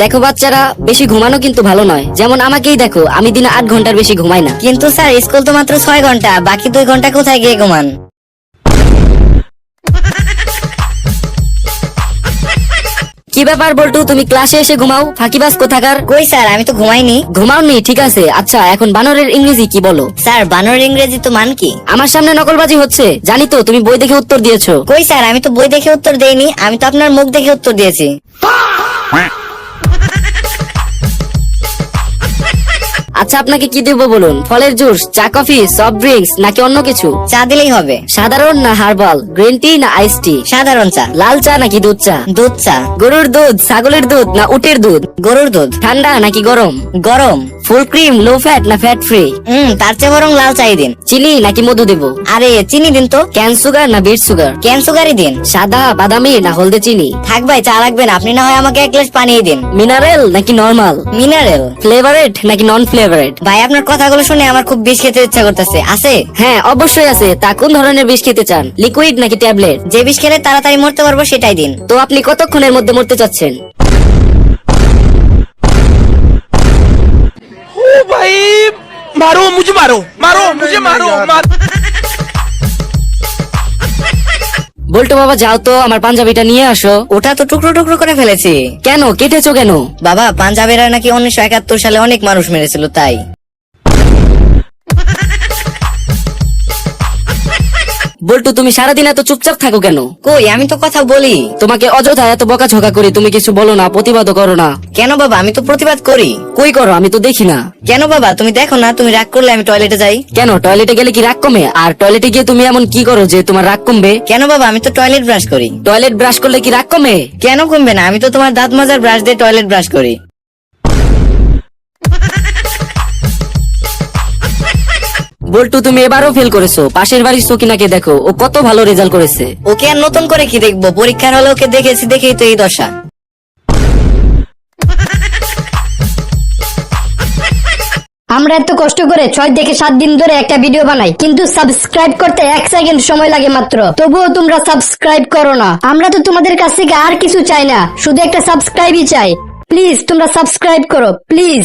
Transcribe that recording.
দেখো বাচ্চারা, বেশি ঘুমানো কিন্তু ভালো নয়। যেমন আমাকেই দেখো, আমি দিনে 8 ঘন্টার বেশি ঘুমাই না। কিন্তু স্যার স্কুল তো মাত্র 6 ঘন্টা, বাকি 2 ঘন্টা কোথায় গিয়ে ঘুমান? কি ব্যাপার বল্টু, তুমি ক্লাসে এসে ঘুমাও? ফাঁকিবাজ কোথাকার। কই স্যার, আমি তো ঘুমাইনি। ঘুমাওনি, ঠিক আছে। আচ্ছা, এখন বানরের ইংরেজি কি বলো? স্যার বানরের ইংরেজি তো মান কি? আমার সামনে নকলবাজি হচ্ছে, জানি তো। তুমি বই দেখে উত্তর দিয়েছো। কই স্যার, আমি তো বই দেখে উত্তর দেইনি, আমি তো আপনার মুখ দেখে উত্তর দিয়েছি। আচ্ছা, আপনাকে কি দেবো বলুন? ফলের জুস, চা, কফি, সফট ড্রিঙ্কস নাকি অন্য কিছু? চা দিলেই হবে। সাধারণ না হার্বাল, গ্রিন টি না আইস টি? সাধারণ চা। লাল চা নাকি দুধ চা? দুধ চা। গরুর দুধ, ছাগলের দুধ না উটের দুধ? গরুর দুধ। ঠান্ডা নাকি গরম? গরম। ফুল ক্রিম, লো ফ্যাট না ফ্যাট ফ্রি? তার চেয়ে বরং লাল চাই দিন। চিনি নাকি মধু দেবো? আরে চিনি দিন তো। ক্যান সুগার না বিট সুগার? ক্যান সুগারই দিন। সাদা, বাদামি না হলদে চিনি? থাক ভাই, চা লাগবেন, আপনি না হয় আমাকে 1 গ্লাস পানি দিন। মিনারেল নাকি নরমাল? মিনারেল। ফ্লেভারেট নাকি নন ফ্লেভারেট? ভাই আপনার কথাগুলো শুনে আমার খুব বিষ খেতে ইচ্ছা করতেছে, আছে? হ্যাঁ অবশ্যই আছে। তা কোন ধরনের বিষ খেতে চান? লিকুইড নাকি ট্যাবলেট? যে বিষ খেলে তাড়াতাড়ি মরতে পারবো সেটাই দিন। তো আপনি কতক্ষণের মধ্যে মরতে চাচ্ছেন? ओ भाई मारो मुझे, मारो मुझे, मारो। বল্টু বাবা, যাও তো, আমার পাঞ্জাবিটা নিয়ে আসো। ওটা তো টুকরো টুকরো করে ফেলেছি। কেন কেটেছো কেন? বাবা, পাঞ্জাবেরা নাকি 1971 সালে অনেক মানুষ মেরেছিল, তাই। বল্টু, তুমি সারাদিন এত চুপচাপ থাকো কেন? কই, আমি তো কথা বলি। তোমাকে অযথা এত বকাঝকা করি, তুমি কিছু বলো না, প্রতিবাদও করো না। কেন বাবা, আমি তো প্রতিবাদ করি। কই করো? আমি তো দেখি না। কেন বাবা, তুমি দেখো না? তুমি রাগ করলে আমি টয়লেটে যাই। কেন, টয়লেটে গেলে কি রাগ কমে? আর টয়লেটে গিয়ে তুমি এমন কি করো যে তোমার রাগ কমবে? কেন বাবা, আমি তো টয়লেট ব্রাশ করি। টয়লেট ব্রাশ করলে কি রাগ কমে? কেন কমবে না? আমি তো তোমার দাঁত মাজার ব্রাশ দিয়ে টয়লেট ব্রাশ করি। বল্টু, তুমি এবারও ফেল করেছো। পাশের বাড়ির সকিনাকে দেখো, ও কত ভালো রেজাল্ট করেছে। ওকে আর নতুন করে কি দেখবো? পরীক্ষার হলে ওকে দেখেছি, দেখেই তো এই দশা। আমরা এত কষ্ট করে 6 থেকে 7 দিন ধরে একটা ভিডিও বানাই, কিন্তু সাবস্ক্রাইব করতে 1 সেকেন্ড সময় লাগে মাত্র। তবুও তোমরা সাবস্ক্রাইব করো না। আমরা তো তোমাদের কাছ থেকে আর কিছু চাই না, শুধু একটা সাবস্ক্রাইবই চাই। প্লিজ তোমরা সাবস্ক্রাইব করো, প্লিজ।